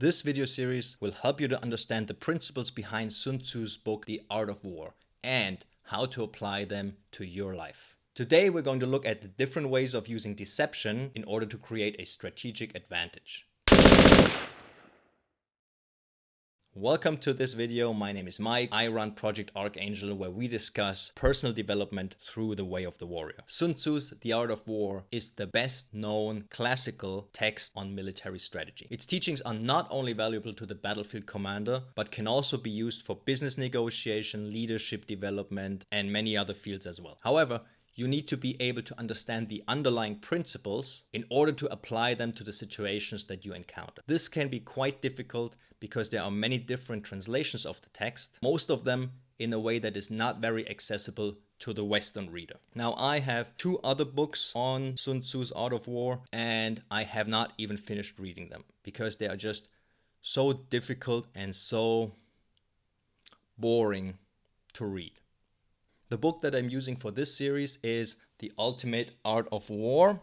This video series will help you to understand the principles behind Sun Tzu's book, The Art of War, and how to apply them to your life. Today we're going to look at the different ways of using deception in order to create a strategic advantage. Welcome to this video. My name is Mike. I run Project-Archangel, where we discuss personal development through the way of the warrior. Sun Tzu's The Art of War is the best known classical text on military strategy. Its teachings are not only valuable to the battlefield commander, but can also be used for business negotiation, leadership development, and many other fields as well. However, you need to be able to understand the underlying principles in order to apply them to the situations that you encounter. This can be quite difficult because there are many different translations of the text, most of them in a way that is not very accessible to the Western reader. Now, I have two other books on Sun Tzu's Art of War, and I have not even finished reading them because they are just so difficult and so boring to read. The book that I'm using for this series is The Ultimate Art of War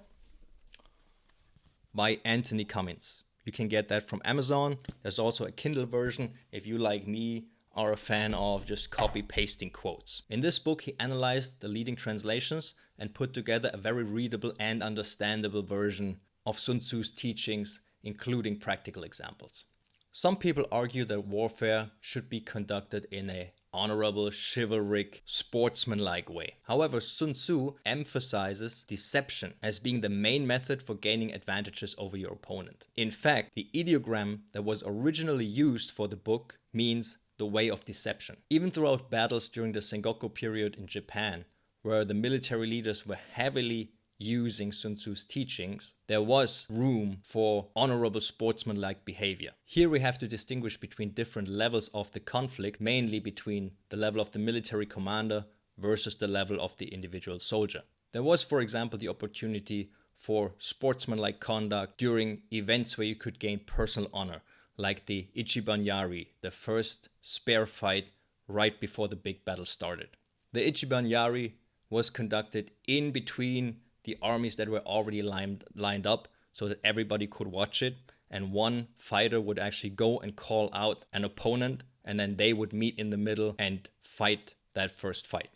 by Antony Cummins. You can get that from Amazon. There's also a Kindle version if you, like me, are a fan of just copy-pasting quotes. In this book, he analyzed the leading translations and put together a very readable and understandable version of Sun Tzu's teachings, including practical examples. Some people argue that warfare should be conducted in a honorable, chivalric, sportsmanlike way. However, Sun Tzu emphasizes deception as being the main method for gaining advantages over your opponent. In fact, the ideogram that was originally used for the book means the way of deception. Even throughout battles during the Sengoku period in Japan, where the military leaders were heavily using Sun Tzu's teachings, there was room for honorable sportsmanlike behavior. Here we have to distinguish between different levels of the conflict, mainly between the level of the military commander versus the level of the individual soldier. There was, for example, the opportunity for sportsmanlike conduct during events where you could gain personal honor, like the Ichiban Yari, the first spear fight right before the big battle started. The Ichiban Yari was conducted in between the armies that were already lined up so that everybody could watch it, and one fighter would actually go and call out an opponent, and then they would meet in the middle and fight that first fight.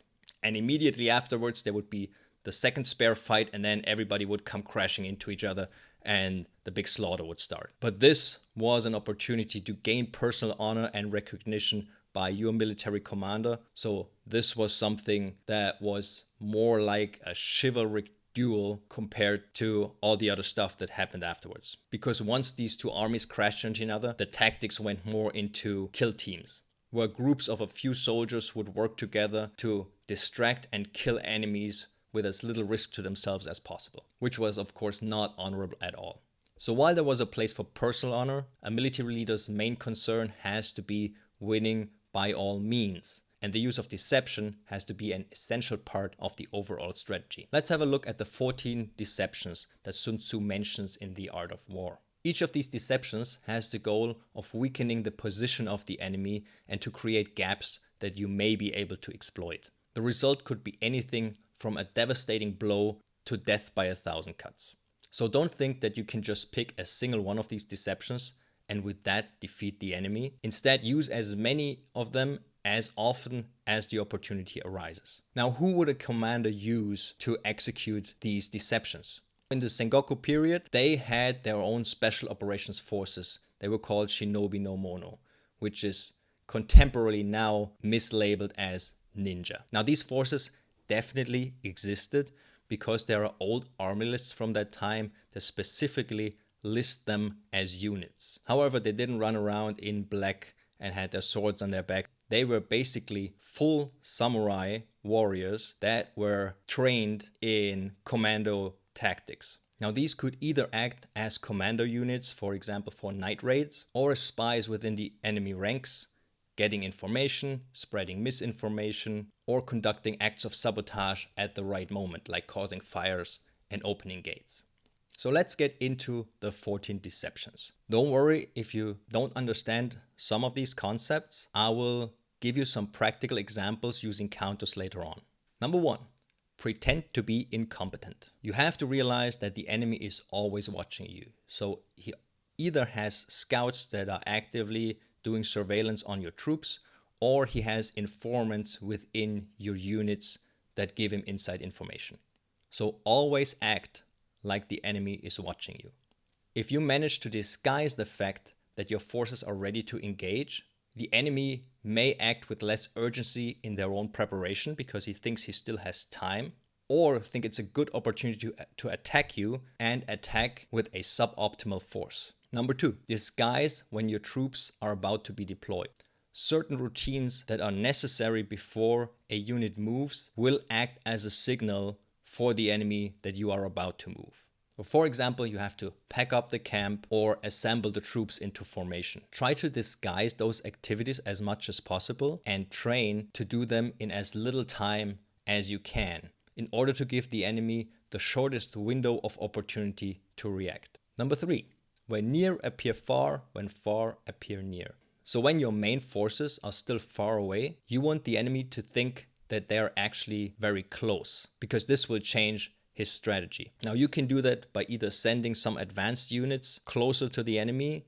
And immediately afterwards there would be the second spear fight, and then everybody would come crashing into each other and the big slaughter would start. But this was an opportunity to gain personal honor and recognition by your military commander. So this was something that was more like a chivalric duel compared to all the other stuff that happened afterwards. Because once these two armies crashed into each other, the tactics went more into kill teams, where groups of a few soldiers would work together to distract and kill enemies with as little risk to themselves as possible, which was of course not honorable at all. So while there was a place for personal honor, a military leader's main concern has to be winning by all means. And the use of deception has to be an essential part of the overall strategy. Let's have a look at the 14 deceptions that Sun Tzu mentions in The Art of War. Each of these deceptions has the goal of weakening the position of the enemy and to create gaps that you may be able to exploit. The result could be anything from a devastating blow to death by 1,000 cuts. So don't think that you can just pick a single one of these deceptions and with that defeat the enemy. Instead, use as many of them as often as the opportunity arises. Now, who would a commander use to execute these deceptions? In the Sengoku period, they had their own special operations forces. They were called Shinobi no Mono, which is contemporarily now mislabeled as ninja. Now, these forces definitely existed because there are old army lists from that time that specifically list them as units. However, they didn't run around in black and had their swords on their back. They were basically full samurai warriors that were trained in commando tactics. Now, these could either act as commando units, for example, for night raids, or as spies within the enemy ranks, getting information, spreading misinformation, or conducting acts of sabotage at the right moment, like causing fires and opening gates. So let's get into the 14 deceptions. Don't worry if you don't understand some of these concepts. I will give you some practical examples using counters later on. Number 1, pretend to be incompetent. You have to realize that the enemy is always watching you. So he either has scouts that are actively doing surveillance on your troops, or he has informants within your units that give him inside information. So always act like the enemy is watching you. If you manage to disguise the fact that your forces are ready to engage, the enemy may act with less urgency in their own preparation because he thinks he still has time, or think it's a good opportunity to attack you and attack with a suboptimal force. Number 2, disguise when your troops are about to be deployed. Certain routines that are necessary before a unit moves will act as a signal for the enemy that you are about to move. So for example, you have to pack up the camp or assemble the troops into formation. Try to disguise those activities as much as possible and train to do them in as little time as you can in order to give the enemy the shortest window of opportunity to react. Number 3, when near appear far, when far appear near. So when your main forces are still far away, you want the enemy to think that they are actually very close, because this will change his strategy. Now you can do that by either sending some advanced units closer to the enemy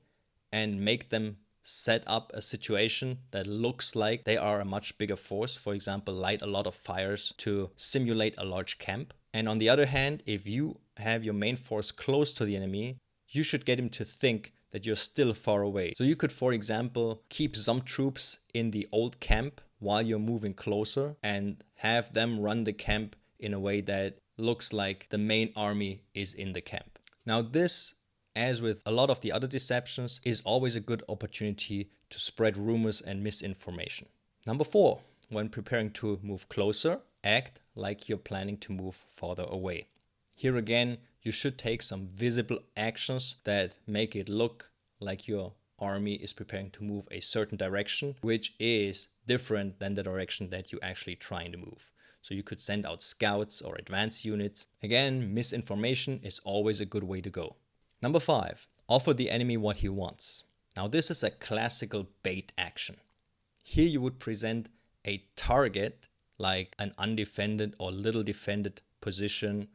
and make them set up a situation that looks like they are a much bigger force. For example, light a lot of fires to simulate a large camp. And on the other hand, if you have your main force close to the enemy, you should get him to think that you're still far away. So you could, for example, keep some troops in the old camp while you're moving closer and have them run the camp in a way that looks like the main army is in the camp. Now this, as with a lot of the other deceptions, is always a good opportunity to spread rumors and misinformation. Number 4, when preparing to move closer, act like you're planning to move farther away. Here again, you should take some visible actions that make it look like your army is preparing to move a certain direction, which is different than the direction that you're actually trying to move. So you could send out scouts or advanced units. Again, misinformation is always a good way to go. Number 5, offer the enemy what he wants. Now this is a classical bait action. Here you would present a target like an undefended or little defended position,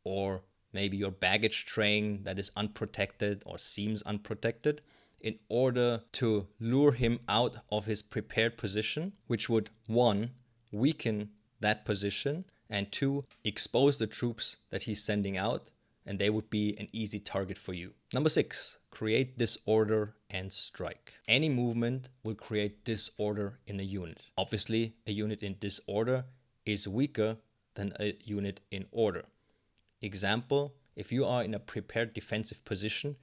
or maybe your baggage train that is unprotected or seems unprotected, in order to lure him out of his prepared position, which would 1, weaken that position, and 2, expose the troops that he's sending out, and they would be an easy target for you. Number 6, create disorder and strike. Any movement will create disorder in a unit. Obviously, a unit in disorder is weaker than a unit in order. Example, if you are in a prepared defensive position,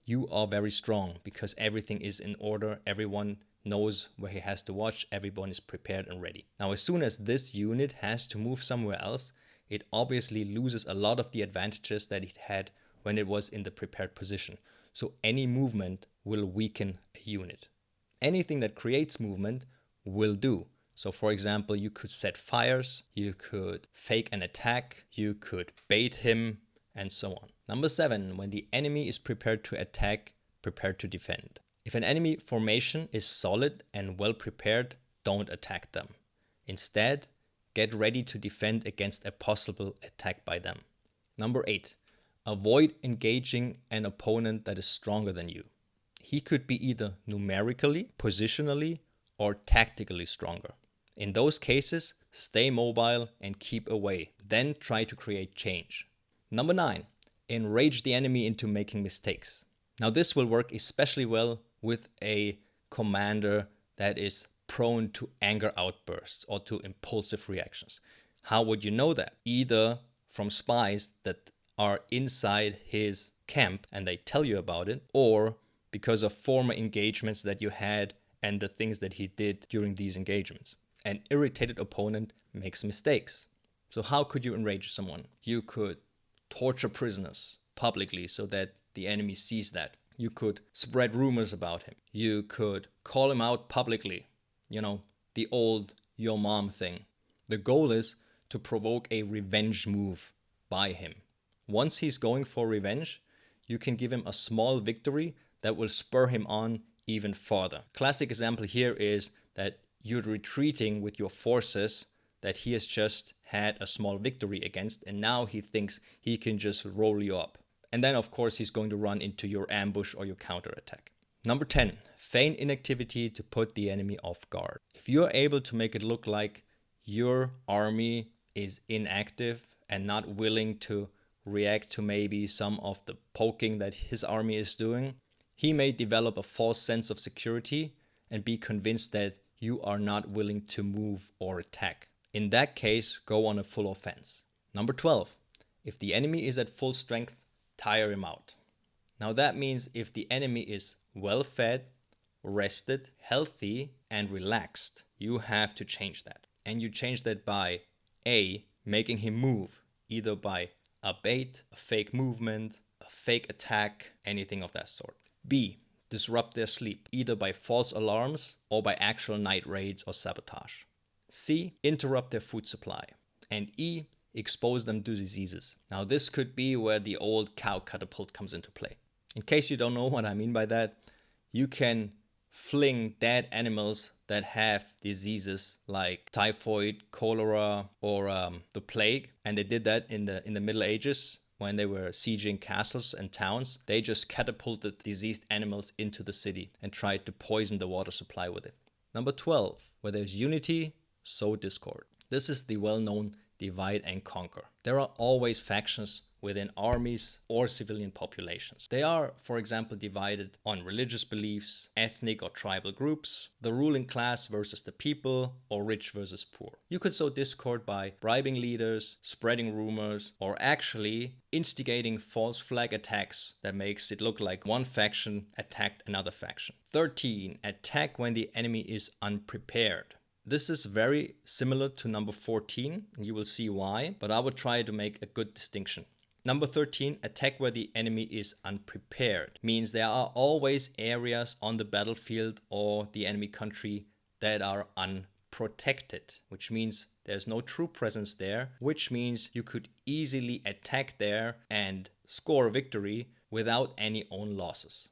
you are very strong because everything is in order, everyone knows where he has to watch, everyone is prepared and ready. Now, as soon as this unit has to move somewhere else, it obviously loses a lot of the advantages that it had when it was in the prepared position. So any movement will weaken a unit. Anything that creates movement will do. So for example, you could set fires, you could fake an attack, you could bait him, and so on. Number 7, when the enemy is prepared to attack, prepare to defend. If an enemy formation is solid and well prepared, don't attack them. Instead, get ready to defend against a possible attack by them. Number 8, avoid engaging an opponent that is stronger than you. He could be either numerically, positionally, or tactically stronger. In those cases, stay mobile and keep away. Then try to create change. Number 9, enrage the enemy into making mistakes. Now this will work especially well with a commander that is prone to anger outbursts or to impulsive reactions. How would you know that? Either from spies that are inside his camp and they tell you about it, or because of former engagements that you had and the things that he did during these engagements. An irritated opponent makes mistakes. So how could you enrage someone? You could torture prisoners publicly so that the enemy sees that. You could spread rumors about him. You could call him out publicly. You know, the old your mom thing. The goal is to provoke a revenge move by him. Once he's going for revenge, you can give him a small victory that will spur him on even farther. Classic example here is that you're retreating with your forces that he has just had a small victory against, and now he thinks he can just roll you up. And then, of course, he's going to run into your ambush or your counterattack. Number 10, feign inactivity to put the enemy off guard. If you're able to make it look like your army is inactive and not willing to react to maybe some of the poking that his army is doing, he may develop a false sense of security and be convinced that you are not willing to move or attack. In that case, go on a full offense. Number 12, if the enemy is at full strength, tire him out. Now that means if the enemy is well fed, rested, healthy, and relaxed, you have to change that. And you change that by A, making him move, either by a bait, a fake movement, a fake attack, anything of that sort. B, disrupt their sleep, either by false alarms or by actual night raids or sabotage. C, interrupt their food supply. And E, expose them to diseases. Now this could be where the old cow catapult comes into play. In case you don't know what I mean by that, you can fling dead animals that have diseases like typhoid, cholera, or the plague. And they did that in the Middle Ages when they were sieging castles and towns. They just catapulted diseased animals into the city and tried to poison the water supply with it. Number 12, where there's unity, sow discord. This is the well-known divide and conquer. There are always factions within armies or civilian populations. They are, for example, divided on religious beliefs, ethnic or tribal groups, the ruling class versus the people, or rich versus poor. You could sow discord by bribing leaders, spreading rumors, or actually instigating false flag attacks that makes it look like one faction attacked another faction. 13. Attack when the enemy is unprepared. This is very similar to number 14, and you will see why, but I will try to make a good distinction. Number 13, attack where the enemy is unprepared, means there are always areas on the battlefield or the enemy country that are unprotected, which means there's no true presence there, which means you could easily attack there and score a victory without any own losses.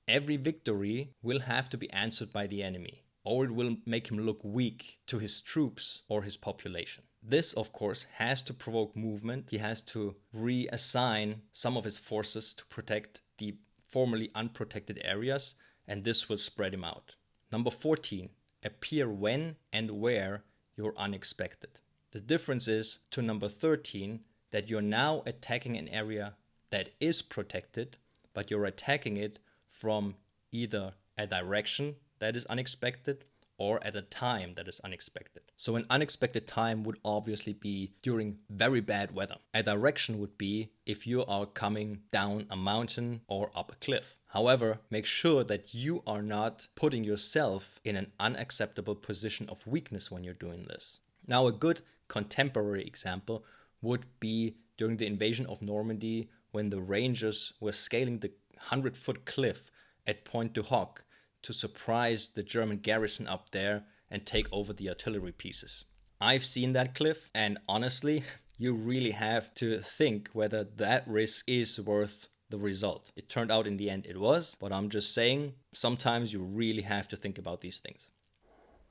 Every victory will have to be answered by the enemy, or it will make him look weak to his troops or his population. This, of course, has to provoke movement. He has to reassign some of his forces to protect the formerly unprotected areas, and this will spread him out. Number 14, appear when and where you're unexpected. The difference is to number 13 that you're now attacking an area that is protected, but you're attacking it from either a direction that is unexpected or at a time that is unexpected. So an unexpected time would obviously be during very bad weather. A direction would be if you are coming down a mountain or up a cliff. However, make sure that you are not putting yourself in an unacceptable position of weakness when you're doing this. Now, a good contemporary example would be during the invasion of Normandy when the Rangers were scaling the 100-foot cliff at Pointe du Hoc to surprise the German garrison up there and take over the artillery pieces. I've seen that cliff, and honestly, you really have to think whether that risk is worth the result. It turned out in the end it was, but I'm just saying, sometimes you really have to think about these things.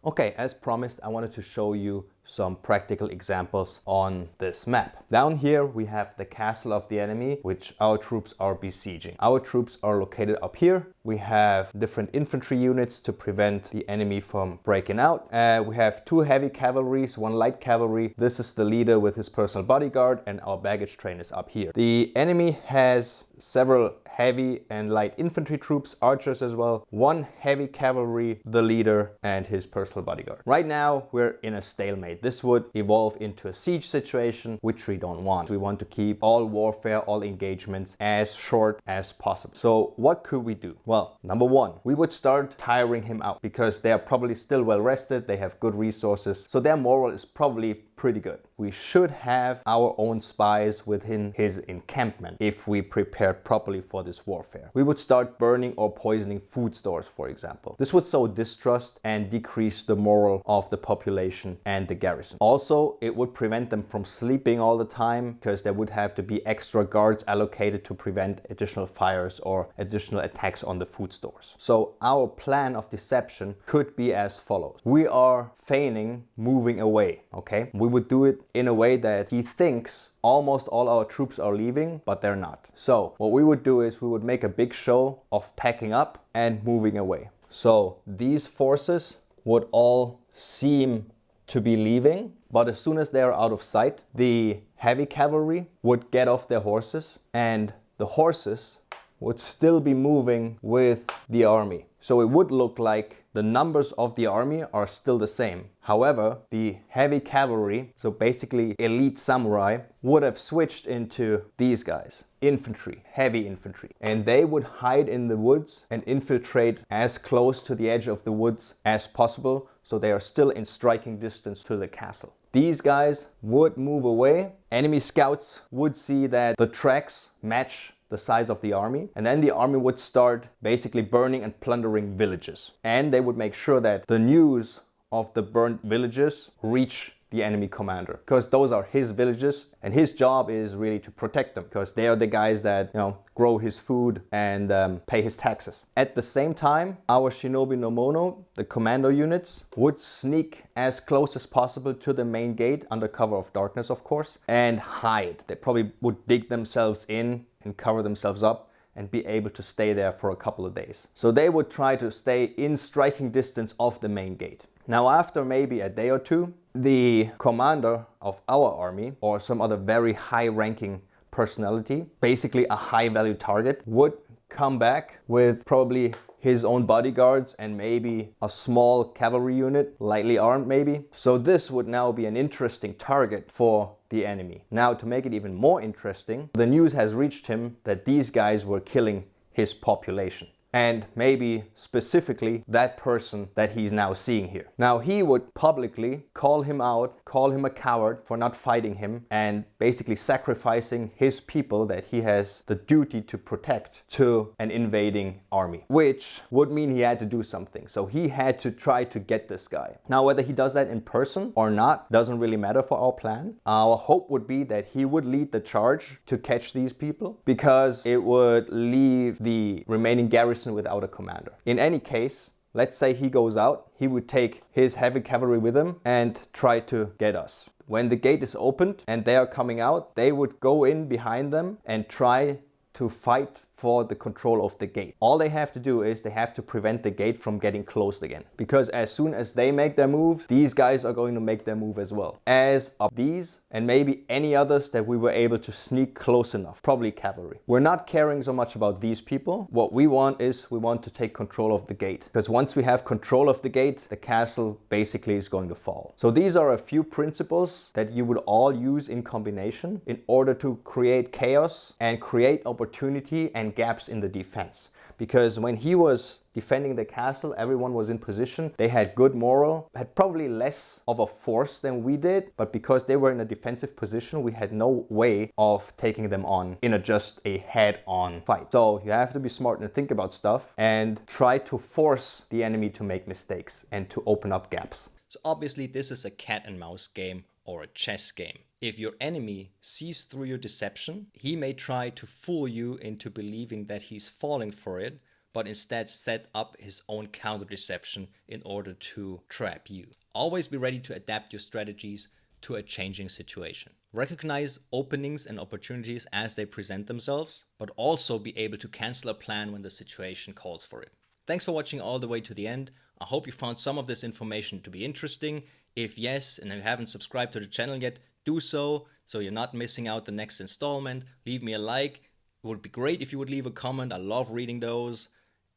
Okay, as promised, I wanted to show you some practical examples on this map. Down here we have the castle of the enemy, which our troops are besieging. Our troops are located up here. We have different infantry units to prevent the enemy from breaking out. We have 2 heavy cavalries, 1 light cavalry. This is the leader with his personal bodyguard, and our baggage train is up here. The enemy has several heavy and light infantry troops, archers as well, 1 heavy cavalry, the leader, and his personal bodyguard. Right now we're in a stalemate. This would evolve into a siege situation, which we don't want. We want to keep all warfare, all engagements as short as possible. So what could we do? Well, number 1, we would start tiring him out because they are probably still well rested, they have good resources, so their morale is probably pretty good. We should have our own spies within his encampment if we prepared properly for this warfare. We would start burning or poisoning food stores, for example. This would sow distrust and decrease the morale of the population and the garrison. Also, it would prevent them from sleeping all the time because there would have to be extra guards allocated to prevent additional fires or additional attacks on the food stores. So our plan of deception could be as follows. We are feigning moving away, okay? We would do it in a way that he thinks almost all our troops are leaving, but they're not. So what we would do is we would make a big show of packing up and moving away. So these forces would all seem to be leaving, but as soon as they are out of sight, the heavy cavalry would get off their horses and the horses would still be moving with the army. So it would look like the numbers of the army are still the same. However, the heavy cavalry, so basically elite samurai, would have switched into these guys, infantry, heavy infantry. And they would hide in the woods and infiltrate as close to the edge of the woods as possible, so they are still in striking distance to the castle. These guys would move away. Enemy scouts would see that the tracks match the size of the army, and then the army would start basically burning and plundering villages. And they would make sure that the news of the burnt villages reach the enemy commander, because those are his villages and his job is really to protect them, because they are the guys that, you know, grow his food and pay his taxes. At the same time, our Shinobi no Mono, the commando units, would sneak as close as possible to the main gate under cover of darkness, of course, and hide. They probably would dig themselves in and cover themselves up and be able to stay there for a couple of days. So they would try to stay in striking distance of the main gate. Now, after maybe a day or two, the commander of our army or some other very high-ranking personality, basically a high-value target, would come back with probably his own bodyguards and maybe a small cavalry unit, lightly armed maybe. So this would now be an interesting target for the enemy. Now, to make it even more interesting, the news has reached him that these guys were killing his population. And maybe specifically that person that he's now seeing here. Now he would publicly call him out, call him a coward for not fighting him and basically sacrificing his people that he has the duty to protect to an invading army, which would mean he had to do something. So he had to try to get this guy. Now whether he does that in person or not doesn't really matter for our plan. Our hope would be that he would lead the charge to catch these people, because it would leave the remaining garrison without a commander. In any case, let's say he goes out, he would take his heavy cavalry with him and try to get us. When the gate is opened and they are coming out, they would go in behind them and try to fight for the control of the gate. All they have to do is they have to prevent the gate from getting closed again. Because as soon as they make their move, these guys are going to make their move as well. As are these and maybe any others that we were able to sneak close enough, probably cavalry. We're not caring so much about these people. What we want is we want to take control of the gate. Because once we have control of the gate, the castle basically is going to fall. So these are a few principles that you would all use in combination in order to create chaos and create opportunity and gaps in the defense. Because when he was defending the castle, everyone was in position. They had good morale, had probably less of a force than we did, but because they were in a defensive position, we had no way of taking them on in just a head-on fight. So you have to be smart and think about stuff and try to force the enemy to make mistakes and to open up gaps. So obviously this is a cat and mouse game or a chess game. If your enemy sees through your deception, he may try to fool you into believing that he's falling for it, but instead set up his own counter deception in order to trap you. Always be ready to adapt your strategies to a changing situation. Recognize openings and opportunities as they present themselves, but also be able to cancel a plan when the situation calls for it. Thanks for watching all the way to the end. I hope you found some of this information to be interesting. If yes, and you haven't subscribed to the channel yet, do so you're not missing out the next installment. Leave me a like. It would be great if you would leave a comment. I love reading those.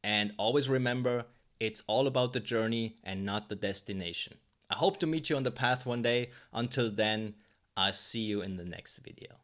And always remember, it's all about the journey and not the destination. I hope to meet you on the path one day. Until then, I'll see you in the next video.